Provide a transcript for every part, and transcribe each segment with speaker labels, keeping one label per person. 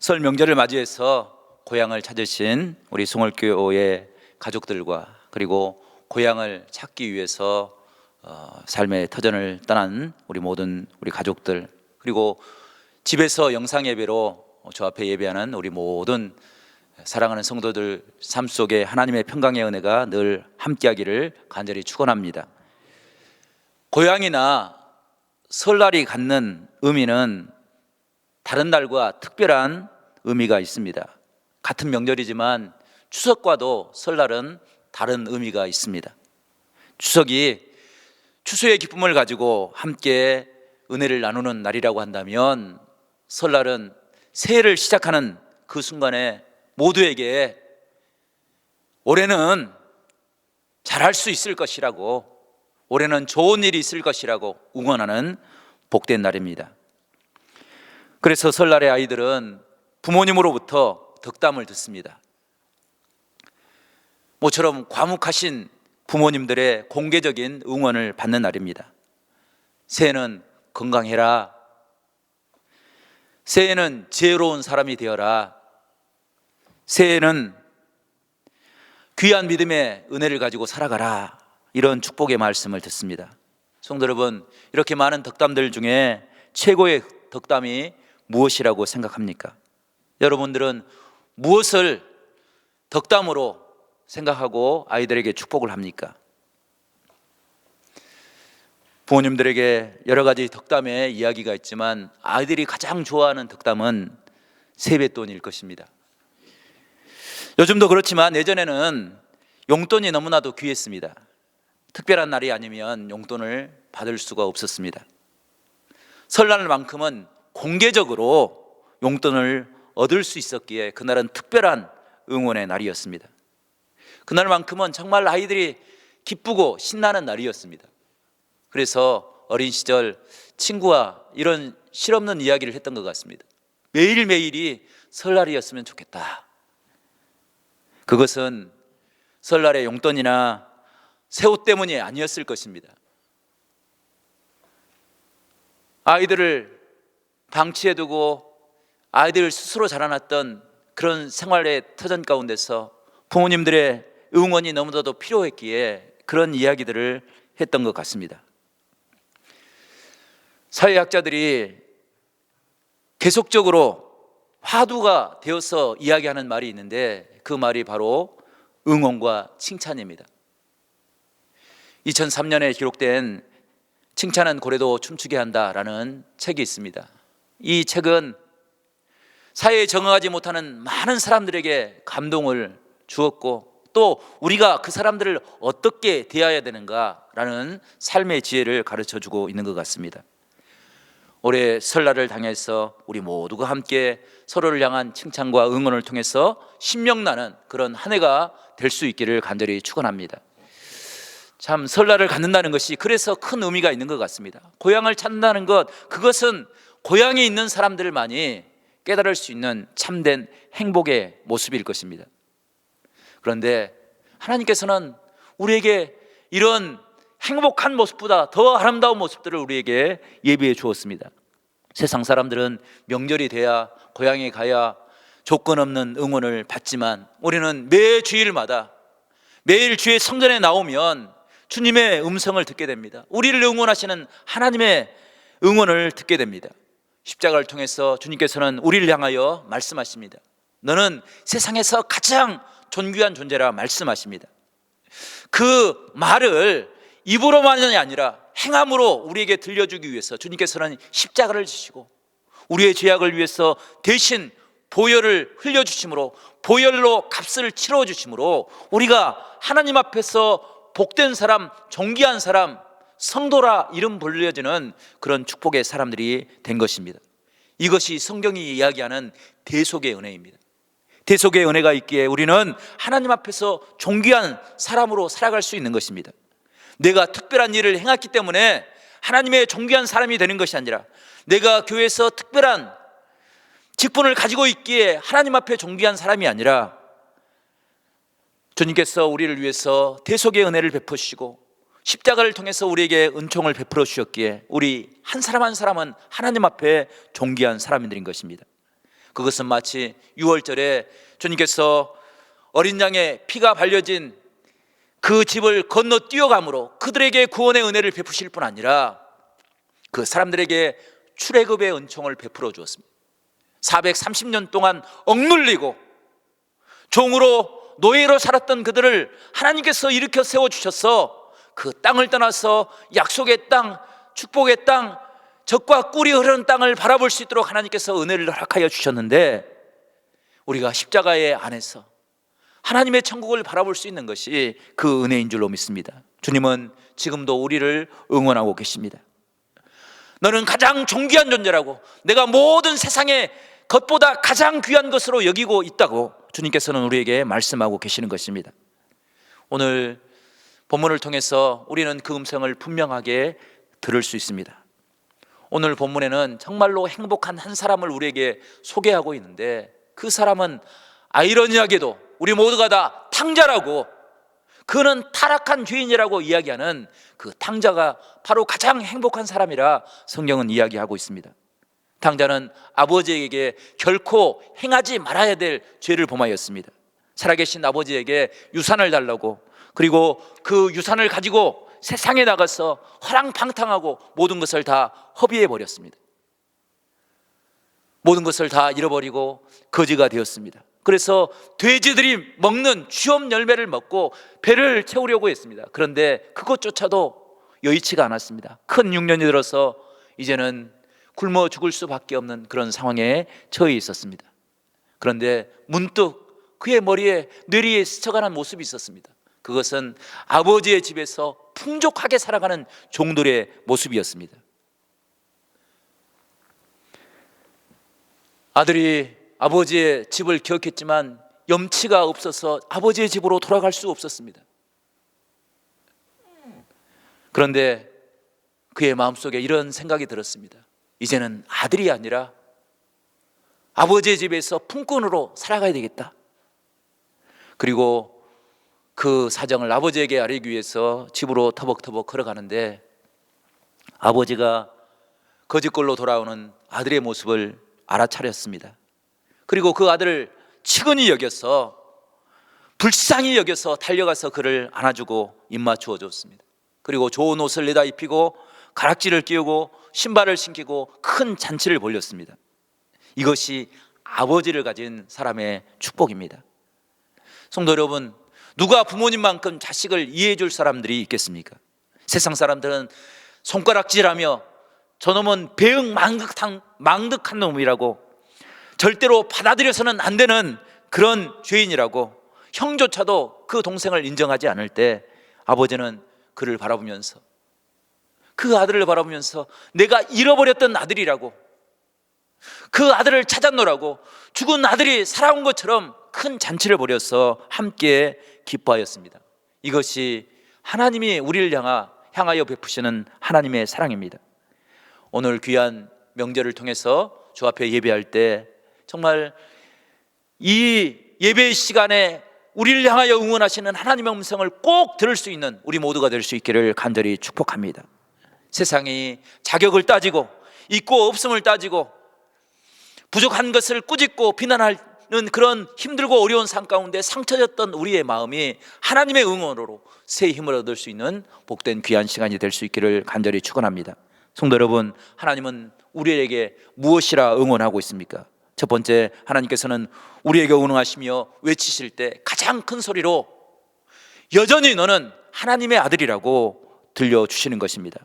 Speaker 1: 설 명절을 맞이해서 고향을 찾으신 우리 송월교회 가족들과 그리고 고향을 찾기 위해서 삶의 터전을 떠난 우리 모든 우리 가족들, 그리고 집에서 영상 예배로 저 앞에 예배하는 우리 모든 사랑하는 성도들 삶 속에 하나님의 평강의 은혜가 늘 함께하기를 간절히 축원합니다. 고향이나 설날이 갖는 의미는 다른 날과 특별한 의미가 있습니다. 같은 명절이지만 추석과도 설날은 다른 의미가 있습니다. 추석이 추수의 기쁨을 가지고 함께 은혜를 나누는 날이라고 한다면, 설날은 새해를 시작하는 그 순간에 모두에게 올해는 잘할 수 있을 것이라고, 올해는 좋은 일이 있을 것이라고 응원하는 복된 날입니다. 그래서 설날에 아이들은 부모님으로부터 덕담을 듣습니다. 모처럼 과묵하신 부모님들의 공개적인 응원을 받는 날입니다. 새해는 건강해라, 새해는 지혜로운 사람이 되어라, 새해는 귀한 믿음의 은혜를 가지고 살아가라, 이런 축복의 말씀을 듣습니다. 성도 여러분, 이렇게 많은 덕담들 중에 최고의 덕담이 무엇이라고 생각합니까? 여러분들은 무엇을 덕담으로 생각하고 아이들에게 축복을 합니까? 부모님들에게 여러 가지 덕담의 이야기가 있지만 아이들이 가장 좋아하는 덕담은 세뱃돈일 것입니다. 요즘도 그렇지만 예전에는 용돈이 너무나도 귀했습니다. 특별한 날이 아니면 용돈을 받을 수가 없었습니다. 설날만큼은 공개적으로 용돈을 얻을 수 있었기에 그날은 특별한 응원의 날이었습니다. 그날만큼은 정말 아이들이 기쁘고 신나는 날이었습니다. 그래서 어린 시절 친구와 이런 실없는 이야기를 했던 것 같습니다. 매일매일이 설날이었으면 좋겠다. 그것은 설날의 용돈이나 새 옷 때문이 아니었을 것입니다. 아이들을 방치해두고 아이들 스스로 자라났던 그런 생활의 터전 가운데서 부모님들의 응원이 너무나도 필요했기에 그런 이야기들을 했던 것 같습니다. 사회학자들이 계속적으로 화두가 되어서 이야기하는 말이 있는데 그 말이 바로 응원과 칭찬입니다. 2003년에 기록된 칭찬은 고래도 춤추게 한다라는 책이 있습니다. 이 책은 사회에 적응하지 못하는 많은 사람들에게 감동을 주었고, 또 우리가 그 사람들을 어떻게 대해야 되는가라는 삶의 지혜를 가르쳐주고 있는 것 같습니다. 올해 설날을 당해서 우리 모두가 함께 서로를 향한 칭찬과 응원을 통해서 신명나는 그런 한 해가 될 수 있기를 간절히 축원합니다. 참, 설날을 갖는다는 것이 그래서 큰 의미가 있는 것 같습니다. 고향을 찾는다는 것, 그것은 고향에 있는 사람들만이 깨달을 수 있는 참된 행복의 모습일 것입니다. 그런데 하나님께서는 우리에게 이런 행복한 모습보다 더 아름다운 모습들을 우리에게 예비해 주었습니다. 세상 사람들은 명절이 돼야 고향에 가야 조건 없는 응원을 받지만, 우리는 매 주일마다 매일 주의 성전에 나오면 주님의 음성을 듣게 됩니다. 우리를 응원하시는 하나님의 응원을 듣게 됩니다. 십자가를 통해서 주님께서는 우리를 향하여 말씀하십니다. 너는 세상에서 가장 존귀한 존재라 말씀하십니다. 그 말을 입으로만이 아니라 행함으로 우리에게 들려주기 위해서 주님께서는 십자가를 지시고 우리의 죄악을 위해서 대신 보혈을 흘려주심으로, 보혈로 값을 치러주심으로 우리가 하나님 앞에서 복된 사람, 존귀한 사람, 성도라 이름 불려지는 그런 축복의 사람들이 된 것입니다. 이것이 성경이 이야기하는 대속의 은혜입니다. 대속의 은혜가 있기에 우리는 하나님 앞에서 존귀한 사람으로 살아갈 수 있는 것입니다. 내가 특별한 일을 행했기 때문에 하나님의 존귀한 사람이 되는 것이 아니라, 내가 교회에서 특별한 직분을 가지고 있기에 하나님 앞에 존귀한 사람이 아니라, 주님께서 우리를 위해서 대속의 은혜를 베푸시고 십자가를 통해서 우리에게 은총을 베풀어 주셨기에 우리 한 사람 한 사람은 하나님 앞에 존귀한 사람이 된 것입니다. 그것은 마치 유월절에 주님께서 어린 양의 피가 발려진 그 집을 건너 뛰어감으로 그들에게 구원의 은혜를 베푸실 뿐 아니라 그 사람들에게 출애굽의 은총을 베풀어 주었습니다. 430년 동안 억눌리고 종으로 노예로 살았던 그들을 하나님께서 일으켜 세워주셔서 그 땅을 떠나서 약속의 땅, 축복의 땅, 젖과 꿀이 흐르는 땅을 바라볼 수 있도록 하나님께서 은혜를 허락하여 주셨는데, 우리가 십자가의 안에서 하나님의 천국을 바라볼 수 있는 것이 그 은혜인 줄로 믿습니다. 주님은 지금도 우리를 응원하고 계십니다. 너는 가장 존귀한 존재라고, 내가 모든 세상의 것보다 가장 귀한 것으로 여기고 있다고 주님께서는 우리에게 말씀하고 계시는 것입니다. 오늘 본문을 통해서 우리는 그 음성을 분명하게 들을 수 있습니다. 오늘 본문에는 정말로 행복한 한 사람을 우리에게 소개하고 있는데, 그 사람은 아이러니하게도 우리 모두가 다 탕자라고, 그는 타락한 죄인이라고 이야기하는 그 탕자가 바로 가장 행복한 사람이라 성경은 이야기하고 있습니다. 탕자는 아버지에게 결코 행하지 말아야 될 죄를 범하였습니다. 살아계신 아버지에게 유산을 달라고, 그리고 그 유산을 가지고 세상에 나가서 허랑방탕하고 모든 것을 다 허비해 버렸습니다. 모든 것을 다 잃어버리고 거지가 되었습니다. 그래서 돼지들이 먹는 쥐엄 열매를 먹고 배를 채우려고 했습니다. 그런데 그것조차도 여의치가 않았습니다. 큰 흉년이 들어서 이제는 굶어 죽을 수밖에 없는 그런 상황에 처해 있었습니다. 그런데 문득 그의 머리에 뇌리에 스쳐가는 모습이 있었습니다. 그것은 아버지의 집에서 풍족하게 살아가는 종들의 모습이었습니다. 아들이 아버지의 집을 기억했지만 염치가 없어서 아버지의 집으로 돌아갈 수 없었습니다. 그런데 그의 마음속에 이런 생각이 들었습니다. 이제는 아들이 아니라 아버지의 집에서 품꾼으로 살아가야 되겠다. 그리고 그 사정을 아버지에게 알리기 위해서 집으로 터벅터벅 걸어가는데, 아버지가 거짓골로 돌아오는 아들의 모습을 알아차렸습니다. 그리고 그 아들을 치근히 여겨서, 불쌍히 여겨서 달려가서 그를 안아주고 입맞추어 줬습니다. 그리고 좋은 옷을 내다 입히고 가락지를 끼우고 신발을 신기고 큰 잔치를 벌였습니다. 이것이 아버지를 가진 사람의 축복입니다. 성도 여러분, 누가 부모님만큼 자식을 이해해 줄 사람들이 있겠습니까? 세상 사람들은 손가락질하며 저놈은 배응망덕한 놈이라고, 절대로 받아들여서는 안 되는 그런 죄인이라고, 형조차도 그 동생을 인정하지 않을 때 아버지는 그를 바라보면서, 그 아들을 바라보면서 내가 잃어버렸던 아들이라고, 그 아들을 찾았노라고 죽은 아들이 살아온 것처럼 큰 잔치를 벌여서 함께 기뻐하였습니다. 이것이 하나님이 우리를 향하여 베푸시는 하나님의 사랑입니다. 오늘 귀한 명절을 통해서 주 앞에 예배할 때 정말 이 예배 시간에 우리를 향하여 응원하시는 하나님의 음성을 꼭 들을 수 있는 우리 모두가 될 수 있기를 간절히 축복합니다. 세상이 자격을 따지고 있고 없음을 따지고 부족한 것을 꾸짖고 비난하는 그런 힘들고 어려운 삶 가운데 상처졌던 우리의 마음이 하나님의 응원으로 새 힘을 얻을 수 있는 복된 귀한 시간이 될 수 있기를 간절히 축원합니다. 성도 여러분, 하나님은 우리에게 무엇이라 응원하고 있습니까? 첫 번째, 하나님께서는 우리에게 응원하시며 외치실 때 가장 큰 소리로 여전히 너는 하나님의 아들이라고 들려주시는 것입니다.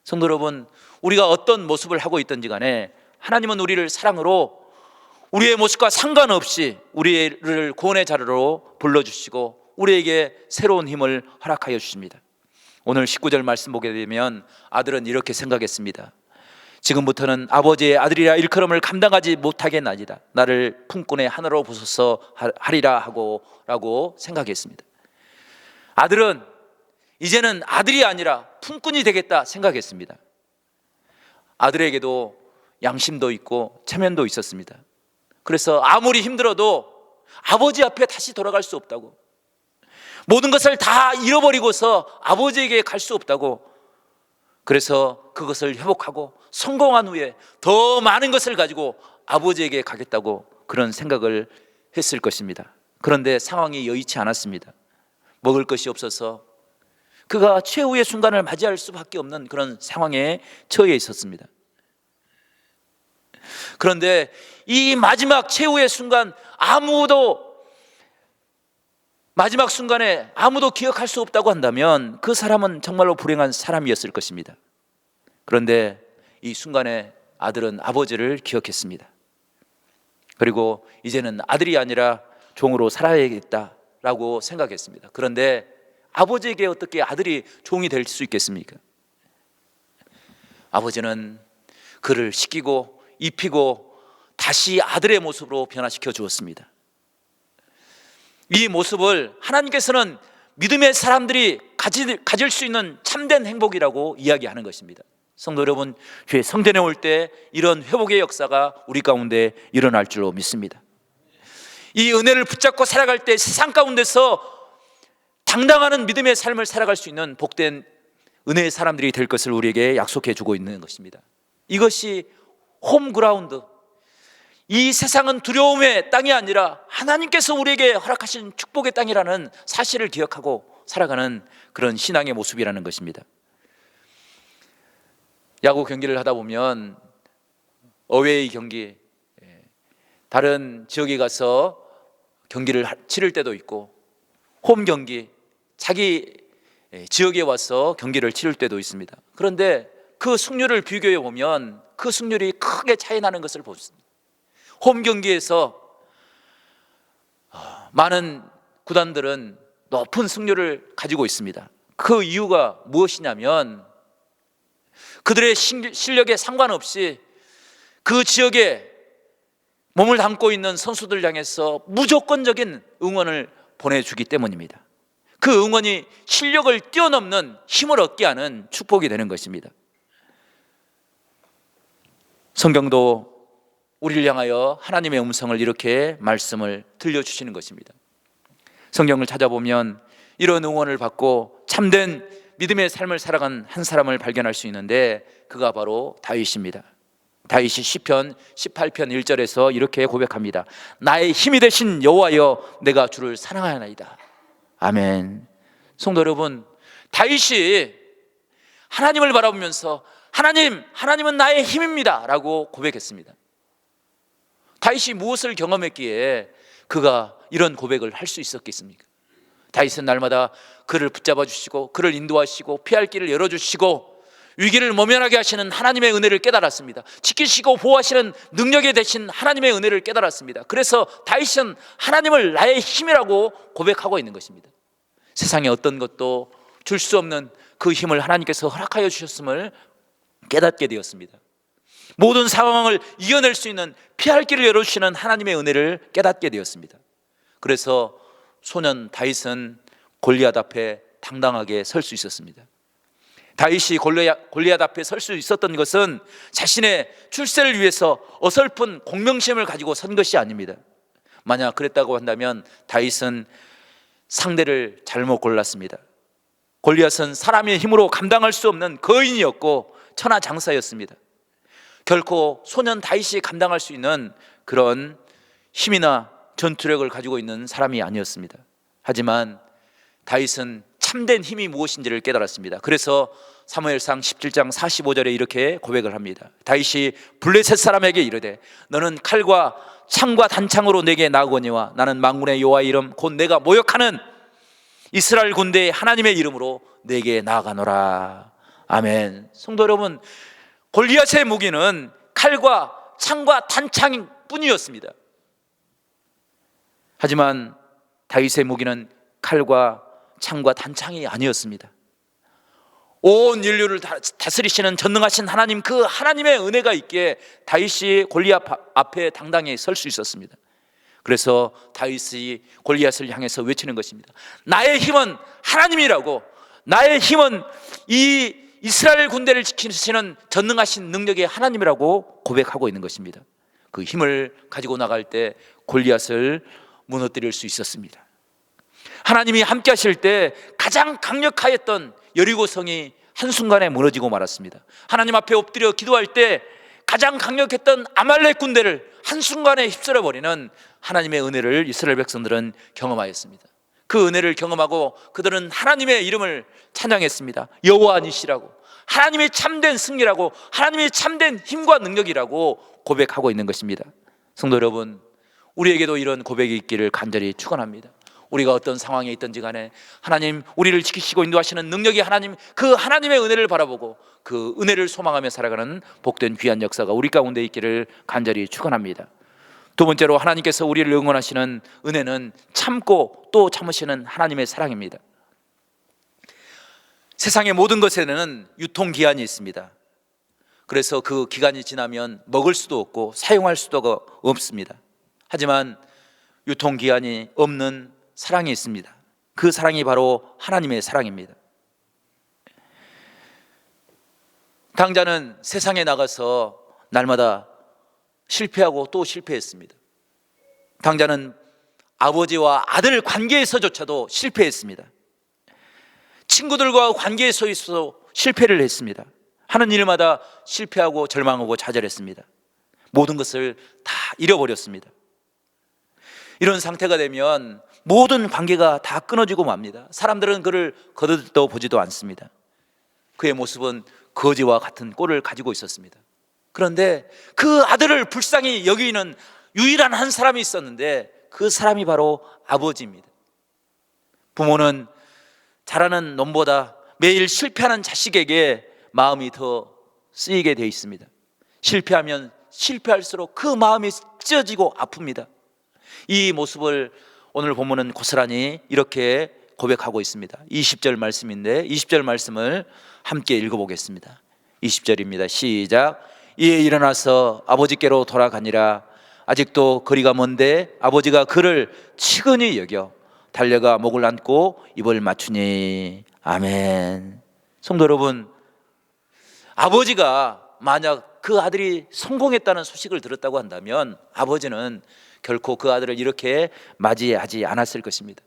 Speaker 1: 성도 여러분, 우리가 어떤 모습을 하고 있든지 간에 하나님은 우리를 사랑으로 우리의 모습과 상관없이 우리를 구원의 자리로 불러주시고 우리에게 새로운 힘을 허락하여 주십니다. 오늘 19절 말씀 보게 되면 아들은 이렇게 생각했습니다. 지금부터는 아버지의 아들이라 일컬음을 감당하지 못하겠나이다. 나를 품꾼의 하나로 부숴서 하리라 라고 생각했습니다. 아들은 이제는 아들이 아니라 품꾼이 되겠다 생각했습니다. 아들에게도 양심도 있고 체면도 있었습니다. 그래서 아무리 힘들어도 아버지 앞에 다시 돌아갈 수 없다고, 모든 것을 다 잃어버리고서 아버지에게 갈 수 없다고, 그래서 그것을 회복하고 성공한 후에 더 많은 것을 가지고 아버지에게 가겠다고 그런 생각을 했을 것입니다. 그런데 상황이 여의치 않았습니다. 먹을 것이 없어서 그가 최후의 순간을 맞이할 수밖에 없는 그런 상황에 처해 있었습니다. 그런데 이 마지막 최후의 순간, 마지막 순간에 아무도 기억할 수 없다고 한다면 그 사람은 정말로 불행한 사람이었을 것입니다. 그런데 이 순간에 아들은 아버지를 기억했습니다. 그리고 이제는 아들이 아니라 종으로 살아야겠다라고 생각했습니다. 그런데 아버지에게 어떻게 아들이 종이 될 수 있겠습니까? 아버지는 그를 씻기고 입히고 다시 아들의 모습으로 변화시켜 주었습니다. 이 모습을 하나님께서는 믿음의 사람들이 가질 수 있는 참된 행복이라고 이야기하는 것입니다. 성도 여러분, 주의 성전에 올 때 이런 회복의 역사가 우리 가운데 일어날 줄로 믿습니다. 이 은혜를 붙잡고 살아갈 때 세상 가운데서 당당하는 믿음의 삶을 살아갈 수 있는 복된 은혜의 사람들이 될 것을 우리에게 약속해 주고 있는 것입니다. 이것이 홈그라운드, 이 세상은 두려움의 땅이 아니라 하나님께서 우리에게 허락하신 축복의 땅이라는 사실을 기억하고 살아가는 그런 신앙의 모습이라는 것입니다. 야구 경기를 하다 보면 어웨이 경기, 다른 지역에 가서 경기를 치를 때도 있고 홈 경기, 자기 지역에 와서 경기를 치를 때도 있습니다. 그런데 그 승률을 비교해 보면 그 승률이 크게 차이 나는 것을 보습니다. 홈 경기에서 많은 구단들은 높은 승률을 가지고 있습니다. 그 이유가 무엇이냐면 그들의 실력에 상관없이 그 지역에 몸을 담고 있는 선수들 향해서 무조건적인 응원을 보내주기 때문입니다. 그 응원이 실력을 뛰어넘는 힘을 얻게 하는 축복이 되는 것입니다. 성경도 우리를 향하여 하나님의 음성을 이렇게 말씀을 들려주시는 것입니다. 성경을 찾아보면 이런 응원을 받고 참된 믿음의 삶을 살아간 한 사람을 발견할 수 있는데 그가 바로 다윗입니다. 다윗이 시편 18편 1절에서 이렇게 고백합니다. 나의 힘이 되신 여호와여, 내가 주를 사랑하나이다. 아멘. 성도 여러분, 다윗이 하나님을 바라보면서 하나님은 나의 힘입니다 라고 고백했습니다. 다윗이 무엇을 경험했기에 그가 이런 고백을 할 수 있었겠습니까? 다윗은 날마다 그를 붙잡아 주시고 그를 인도하시고 피할 길을 열어주시고 위기를 모면하게 하시는 하나님의 은혜를 깨달았습니다. 지키시고 보호하시는 능력에 대신 하나님의 은혜를 깨달았습니다. 그래서 다윗은 하나님을 나의 힘이라고 고백하고 있는 것입니다. 세상에 어떤 것도 줄 수 없는 그 힘을 하나님께서 허락하여 주셨음을 깨닫게 되었습니다. 모든 상황을 이겨낼 수 있는 피할 길을 열어주시는 하나님의 은혜를 깨닫게 되었습니다. 그래서 소년 다윗은 골리앗 앞에 당당하게 설 수 있었습니다. 다윗이 골리앗 앞에 설 수 있었던 것은 자신의 출세를 위해서 어설픈 공명심을 가지고 선 것이 아닙니다. 만약 그랬다고 한다면 다윗은 상대를 잘못 골랐습니다. 골리앗은 사람의 힘으로 감당할 수 없는 거인이었고 천하장사였습니다. 결코 소년 다윗이 감당할 수 있는 그런 힘이나 전투력을 가지고 있는 사람이 아니었습니다. 하지만 다윗은 참된 힘이 무엇인지를 깨달았습니다. 그래서 사무엘상 17장 45절에 이렇게 고백을 합니다. 다윗이 블레셋 사람에게 이르되 너는 칼과 창과 단창으로 내게 나아오거니와 나는 만군의 여호와의 이름 곧 내가 모욕하는 이스라엘 군대의 하나님의 이름으로 내게 나아가노라. 아멘. 성도 여러분, 골리앗의 무기는 칼과 창과 단창 뿐이었습니다. 하지만 다윗의 무기는 칼과 창과 단창이 아니었습니다. 온 인류를 다스리시는 전능하신 하나님, 그 하나님의 은혜가 있기에 다윗이 골리앗 앞에 당당히 설 수 있었습니다. 그래서 다윗이 골리앗을 향해서 외치는 것입니다. 나의 힘은 하나님이라고, 나의 힘은 이 이스라엘 군대를 지키시는 전능하신 능력의 하나님이라고 고백하고 있는 것입니다. 그 힘을 가지고 나갈 때 골리앗을 무너뜨릴 수 있었습니다. 하나님이 함께 하실 때 가장 강력하였던 여리고성이 한순간에 무너지고 말았습니다. 하나님 앞에 엎드려 기도할 때 가장 강력했던 아말렉 군대를 한순간에 휩쓸어 버리는 하나님의 은혜를 이스라엘 백성들은 경험하였습니다. 그 은혜를 경험하고 그들은 하나님의 이름을 찬양했습니다. 여호와 니시라고, 하나님의 참된 승리라고, 하나님의 참된 힘과 능력이라고 고백하고 있는 것입니다. 성도 여러분, 우리에게도 이런 고백이 있기를 간절히 축원합니다. 우리가 어떤 상황에 있든지 간에 하나님, 우리를 지키시고 인도하시는 능력이 하나님, 그 하나님의 은혜를 바라보고 그 은혜를 소망하며 살아가는 복된 귀한 역사가 우리 가운데 있기를 간절히 축원합니다. 두 번째로, 하나님께서 우리를 응원하시는 은혜는 참고 또 참으시는 하나님의 사랑입니다. 세상의 모든 것에는 유통기한이 있습니다. 그래서 그 기간이 지나면 먹을 수도 없고 사용할 수도 없습니다. 하지만 유통기한이 없는 사랑이 있습니다. 그 사랑이 바로 하나님의 사랑입니다. 당자는 세상에 나가서 날마다 실패하고 또 실패했습니다. 당자는 아버지와 아들 관계에서조차도 실패했습니다. 친구들과 관계에서 실패를 했습니다. 하는 일마다 실패하고 절망하고 좌절했습니다. 모든 것을 다 잃어버렸습니다. 이런 상태가 되면 모든 관계가 다 끊어지고 맙니다. 사람들은 그를 거들떠 보지도 않습니다. 그의 모습은 거지와 같은 꼴을 가지고 있었습니다. 그런데 그 아들을 불쌍히 여기는 유일한 한 사람이 있었는데 그 사람이 바로 아버지입니다. 부모는 잘하는 놈보다 매일 실패하는 자식에게 마음이 더 쓰이게 되어 있습니다. 실패하면 실패할수록 그 마음이 찢어지고 아픕니다. 이 모습을 오늘 본문은 고스란히 이렇게 고백하고 있습니다. 20절 말씀인데 20절 말씀을 함께 읽어보겠습니다. 20절입니다. 시작. 이에 일어나서 아버지께로 돌아가니라. 아직도 거리가 먼데 아버지가 그를 치근히 여겨 달려가 목을 안고 입을 맞추니. 아멘. 성도 여러분, 아버지가 만약 그 아들이 성공했다는 소식을 들었다고 한다면 아버지는 결코 그 아들을 이렇게 맞이하지 않았을 것입니다.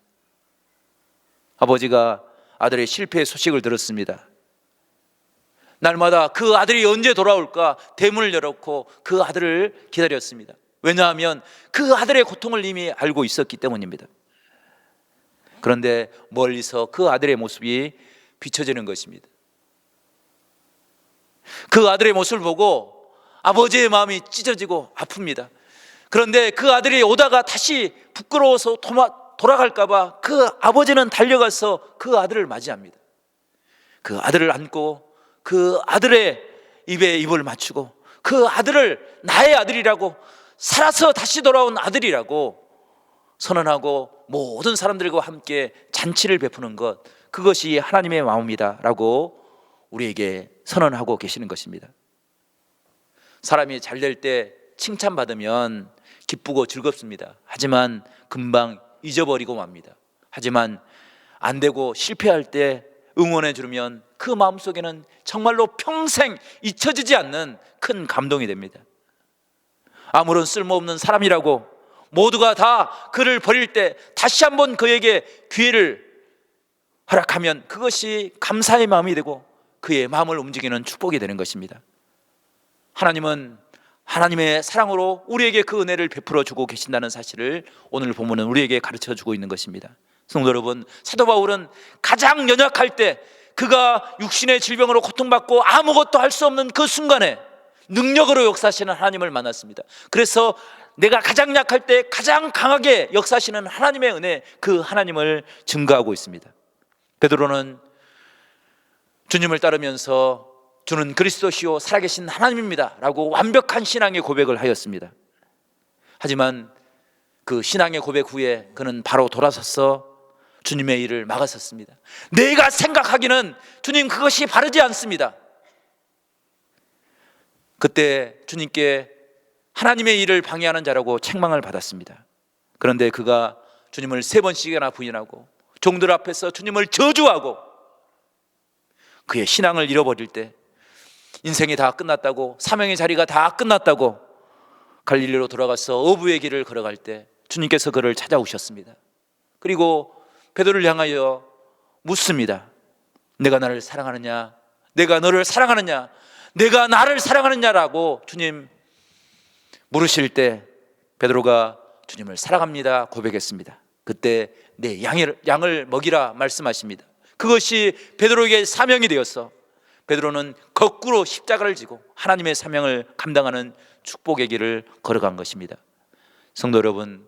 Speaker 1: 아버지가 아들의 실패의 소식을 들었습니다. 날마다 그 아들이 언제 돌아올까 대문을 열어놓고 그 아들을 기다렸습니다. 왜냐하면 그 아들의 고통을 이미 알고 있었기 때문입니다. 그런데 멀리서 그 아들의 모습이 비춰지는 것입니다. 그 아들의 모습을 보고 아버지의 마음이 찢어지고 아픕니다. 그런데 그 아들이 오다가 다시 부끄러워서 돌아갈까 봐 그 아버지는 달려가서 그 아들을 맞이합니다. 그 아들을 안고 그 아들의 입에 입을 맞추고 그 아들을 나의 아들이라고, 살아서 다시 돌아온 아들이라고 선언하고 모든 사람들과 함께 잔치를 베푸는 것, 그것이 하나님의 마음이다 라고 우리에게 선언하고 계시는 것입니다. 사람이 잘 될 때 칭찬받으면 기쁘고 즐겁습니다. 하지만 금방 잊어버리고 맙니다. 하지만 안 되고 실패할 때 응원해 주면 그 마음속에는 정말로 평생 잊혀지지 않는 큰 감동이 됩니다. 아무런 쓸모없는 사람이라고 모두가 다 그를 버릴 때 다시 한번 그에게 기회를 허락하면 그것이 감사의 마음이 되고 그의 마음을 움직이는 축복이 되는 것입니다. 하나님은 하나님의 사랑으로 우리에게 그 은혜를 베풀어 주고 계신다는 사실을 오늘 본문은 우리에게 가르쳐 주고 있는 것입니다. 성도 여러분, 사도 바울은 가장 연약할 때, 그가 육신의 질병으로 고통받고 아무것도 할 수 없는 그 순간에 능력으로 역사하시는 하나님을 만났습니다. 그래서 내가 가장 약할 때 가장 강하게 역사하시는 하나님의 은혜, 그 하나님을 증거하고 있습니다. 베드로는 주님을 따르면서 주는 그리스도시요 살아계신 하나님입니다 라고 완벽한 신앙의 고백을 하였습니다. 하지만 그 신앙의 고백 후에 그는 바로 돌아서서 주님의 일을 막았었습니다. 내가 생각하기는 주님 그것이 바르지 않습니다. 그때 주님께 하나님의 일을 방해하는 자라고 책망을 받았습니다. 그런데 그가 주님을 3번씩이나 부인하고 종들 앞에서 주님을 저주하고 그의 신앙을 잃어버릴 때, 인생이 다 끝났다고, 사명의 자리가 다 끝났다고 갈릴리로 돌아가서 어부의 길을 걸어갈 때 주님께서 그를 찾아오셨습니다. 그리고 베드로를 향하여 묻습니다. 내가 나를 사랑하느냐? 내가 너를 사랑하느냐? 내가 나를 사랑하느냐라고 주님 물으실 때 베드로가 주님을 사랑합니다 고백했습니다. 그때 내 양을 먹이라 말씀하십니다. 그것이 베드로에게 사명이 되었어 베드로는 거꾸로 십자가를 지고 하나님의 사명을 감당하는 축복의 길을 걸어간 것입니다. 성도 여러분,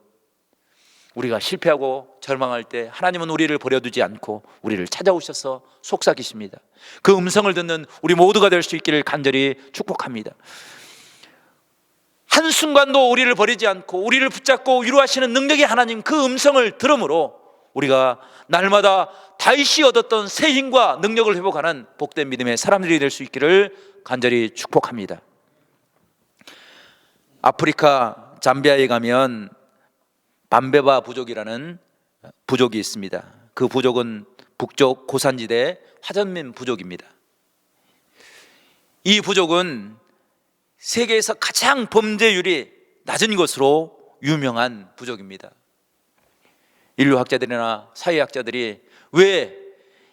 Speaker 1: 우리가 실패하고 절망할 때 하나님은 우리를 버려두지 않고 우리를 찾아오셔서 속삭이십니다. 그 음성을 듣는 우리 모두가 될 수 있기를 간절히 축복합니다. 한순간도 우리를 버리지 않고 우리를 붙잡고 위로하시는 능력의 하나님, 그 음성을 들음으로 우리가 날마다 다윗이 얻었던 새 힘과 능력을 회복하는 복된 믿음의 사람들이 될 수 있기를 간절히 축복합니다. 아프리카 잠비아에 가면 밤베바 부족이라는 부족이 있습니다. 그 부족은 북쪽 고산지대 화전민 부족입니다. 이 부족은 세계에서 가장 범죄율이 낮은 것으로 유명한 부족입니다. 인류학자들이나 사회학자들이 왜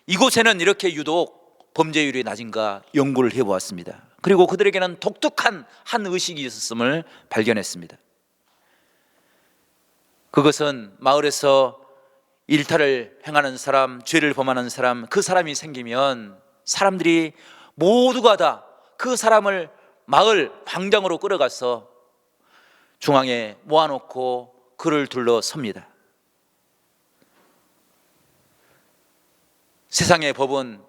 Speaker 1: 이곳에는 이렇게 유독 범죄율이 낮은가 연구를 해보았습니다. 그리고 그들에게는 독특한 한 의식이 있었음을 발견했습니다. 그것은 마을에서 일탈을 행하는 사람, 죄를 범하는 사람, 그 사람이 생기면 사람들이 모두가 다 그 사람을 마을 광장으로 끌어가서 중앙에 모아놓고 그를 둘러섭니다. 세상의 법은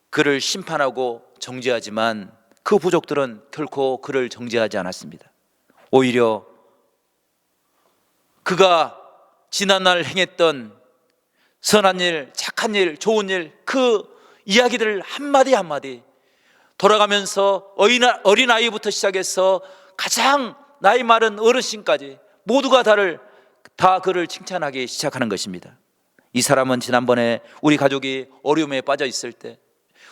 Speaker 1: 그를 심판하고 정죄하지만 그 부족들은 결코 그를 정죄하지 않았습니다. 오히려 그가 지난날 행했던 선한 일, 착한 일, 좋은 일, 그 이야기들을 한마디 한마디 돌아가면서 어린아이부터 시작해서 가장 나이 많은 어르신까지 모두가 다 그를 칭찬하기 시작하는 것입니다. 이 사람은 지난번에 우리 가족이 어려움에 빠져 있을 때,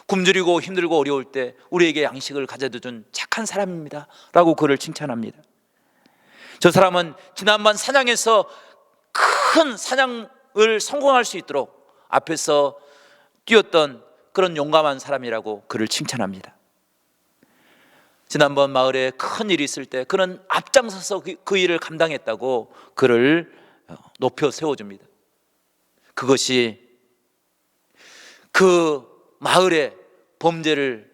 Speaker 1: 굶주리고 힘들고 어려울 때 우리에게 양식을 가져다 준 착한 사람입니다 라고 그를 칭찬합니다. 저 사람은 지난번 사냥에서 큰 사냥을 성공할 수 있도록 앞에서 뛰었던 그런 용감한 사람이라고 그를 칭찬합니다. 지난번 마을에 큰 일이 있을 때 그는 앞장서서 그 일을 감당했다고 그를 높여 세워줍니다. 그것이 그 마을의 범죄를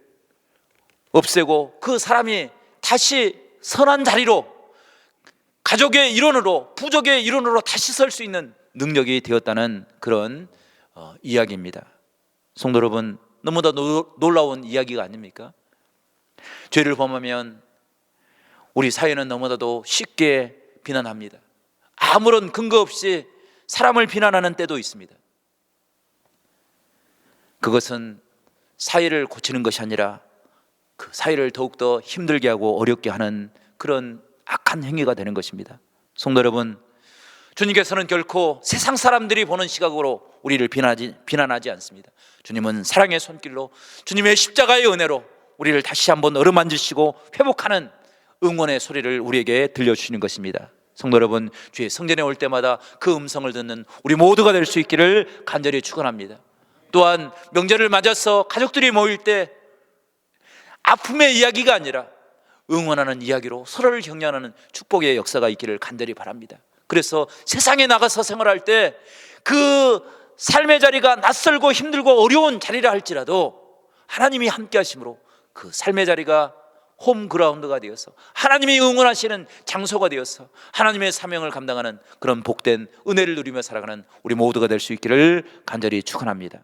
Speaker 1: 없애고 그 사람이 다시 선한 자리로, 가족의 일원으로, 부족의 일원으로 다시 설 수 있는 능력이 되었다는 그런 이야기입니다. 성도 여러분, 너무나 놀라운 이야기가 아닙니까? 죄를 범하면 우리 사회는 너무나도 쉽게 비난합니다. 아무런 근거 없이 사람을 비난하는 때도 있습니다. 그것은 사회를 고치는 것이 아니라 그 사회를 더욱더 힘들게 하고 어렵게 하는 그런 악한 행위가 되는 것입니다. 성도 여러분, 주님께서는 결코 세상 사람들이 보는 시각으로 우리를 비난하지 않습니다. 주님은 사랑의 손길로, 주님의 십자가의 은혜로 우리를 다시 한번 어루만지시고 회복하는 응원의 소리를 우리에게 들려주시는 것입니다. 성도 여러분, 주의 성전에 올 때마다 그 음성을 듣는 우리 모두가 될 수 있기를 간절히 축원합니다. 또한 명절을 맞아서 가족들이 모일 때 아픔의 이야기가 아니라 응원하는 이야기로 서로를 격려하는 축복의 역사가 있기를 간절히 바랍니다. 그래서 세상에 나가서 생활할 때 그 삶의 자리가 낯설고 힘들고 어려운 자리라 할지라도 하나님이 함께 하심으로 그 삶의 자리가 홈그라운드가 되어서 하나님이 응원하시는 장소가 되어서 하나님의 사명을 감당하는 그런 복된 은혜를 누리며 살아가는 우리 모두가 될 수 있기를 간절히 축원합니다.